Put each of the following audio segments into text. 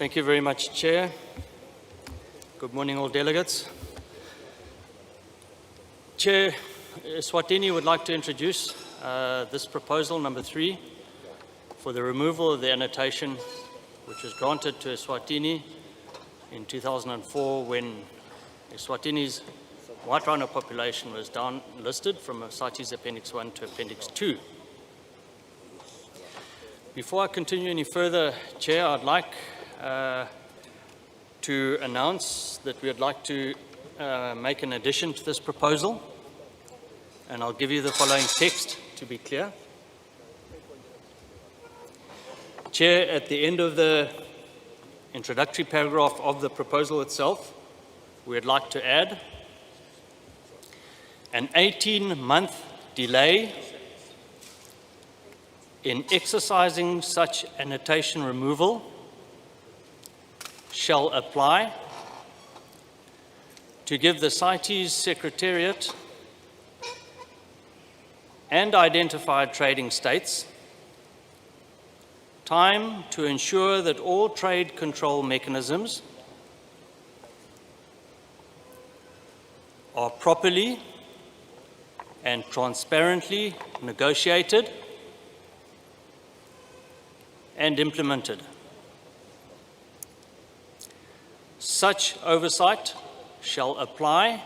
Thank you very much, Chair. Good morning, all delegates. Chair, Eswatini would like to introduce this proposal, number 3, for the removal of the annotation which was granted to Eswatini in 2004 when Eswatini's white rhino population was downlisted from CITES Appendix 1 to Appendix 2. Before I continue any further, Chair, I'd like to announce that we would like to make an addition to this proposal, and I'll give you the following text to be clear. Chair, at the end of the introductory paragraph of the proposal itself, we would like to add an 18-month delay in exercising such annotation removal shall apply to give the CITES Secretariat and identified trading states time to ensure that all trade control mechanisms are properly and transparently negotiated and implemented. Such oversight shall apply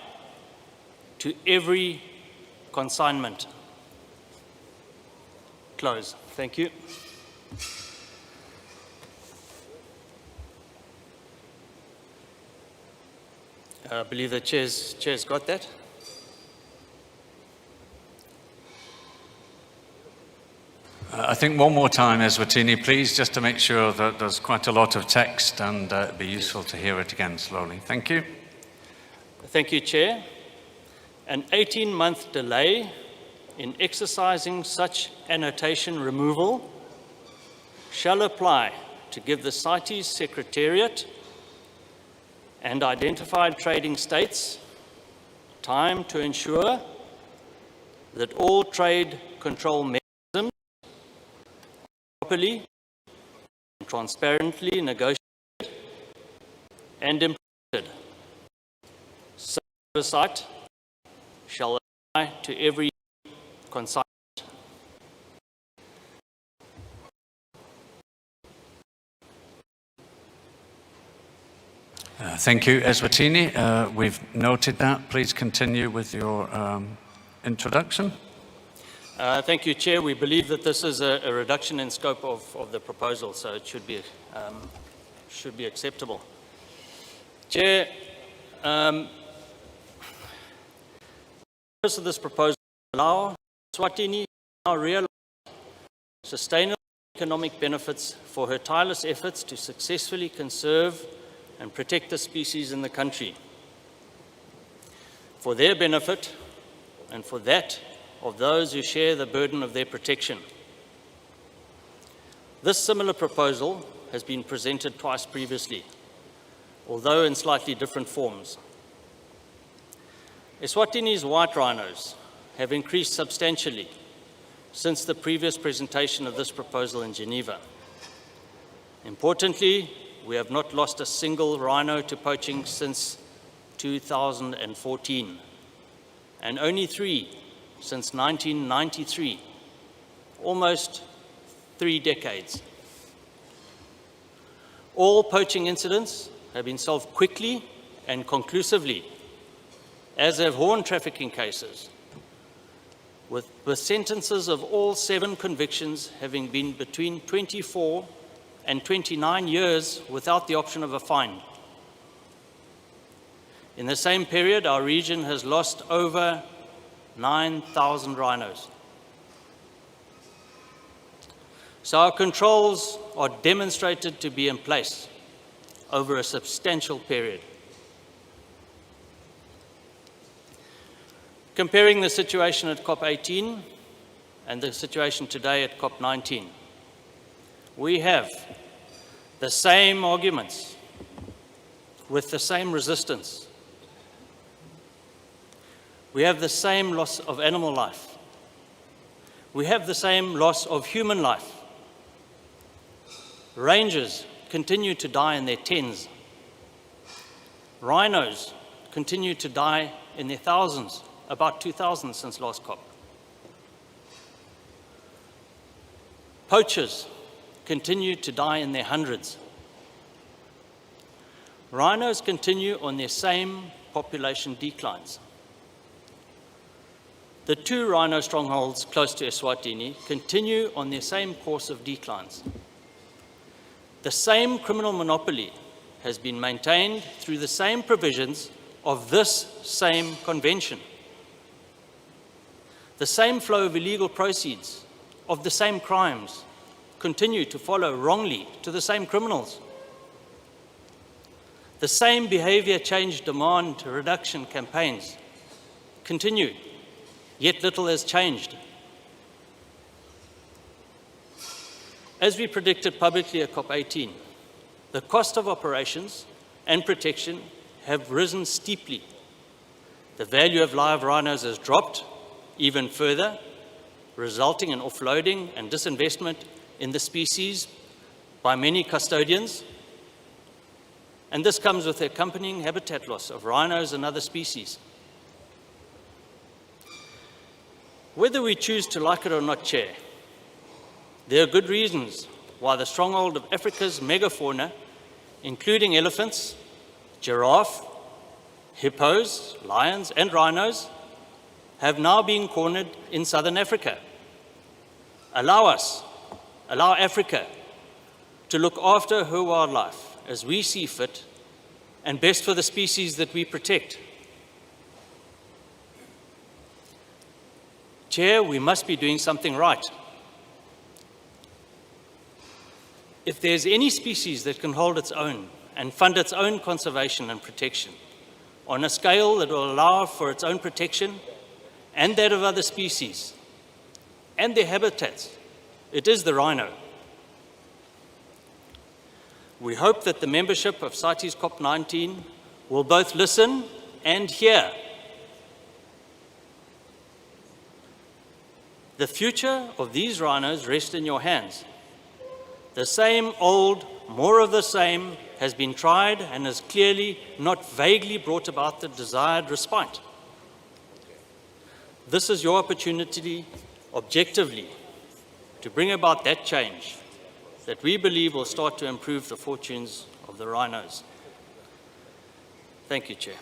to every consignment. Close. Thank you. I believe the Chair's got that. I think one more time, Eswatini, please, just to make sure that there's quite a lot of text and it'd be useful to hear it again slowly. Thank you. Thank you, Chair. An 18-month delay in exercising such annotation removal shall apply to give the CITES Secretariat and identified trading states time to ensure that all trade control mechanisms properly and transparently negotiated and implemented. Such oversight shall apply to every consignment. Thank you, Eswatini. We've noted that. Please continue with your introduction. Thank you, Chair. We believe that this is a reduction in scope of the proposal, so it should be acceptable. Chair, the purpose of this proposal is to allow Eswatini to now realize sustainable economic benefits for her tireless efforts to successfully conserve and protect the species in the country. For their benefit and for that of those who share the burden of their protection. This similar proposal has been presented twice previously, although in slightly different forms. Eswatini's white rhinos have increased substantially since the previous presentation of this proposal in Geneva. Importantly, we have not lost a single rhino to poaching since 2014, and only 3 since 1993, almost 3 decades. All poaching incidents have been solved quickly and conclusively, as have horn trafficking cases, with sentences of all 7 convictions having been between 24 and 29 years without the option of a fine. In the same period, our region has lost over 9,000 rhinos. So our controls are demonstrated to be in place over a substantial period. Comparing the situation at COP18 and the situation today at COP19, we have the same arguments with the same resistance. We have the same loss of animal life. We have the same loss of human life. Rangers continue to die in their tens. Rhinos continue to die in their thousands, about 2,000 since last COP. Poachers continue to die in their hundreds. Rhinos continue on their same population declines. The 2 rhino strongholds close to Eswatini continue on their same course of declines. The same criminal monopoly has been maintained through the same provisions of this same convention. The same flow of illegal proceeds of the same crimes continue to follow wrongly to the same criminals. The same behavior change demand reduction campaigns continue, yet little has changed. As we predicted publicly at COP18, the cost of operations and protection have risen steeply. The value of live rhinos has dropped even further, resulting in offloading and disinvestment in the species by many custodians. And this comes with the accompanying habitat loss of rhinos and other species. Whether we choose to like it or not, Chair, there are good reasons why the stronghold of Africa's megafauna, including elephants, giraffe, hippos, lions, and rhinos, have now been cornered in southern Africa. Allow Africa to look after her wildlife as we see fit and best for the species that we protect. Chair, we must be doing something right. If there's any species that can hold its own and fund its own conservation and protection on a scale that will allow for its own protection and that of other species and their habitats, it is the rhino. We hope that the membership of CITES COP19 will both listen and hear. The future of these rhinos rests in your hands. The same old, more of the same has been tried and has clearly not vaguely brought about the desired respite. This is your opportunity, objectively, to bring about that change that we believe will start to improve the fortunes of the rhinos. Thank you, Chair.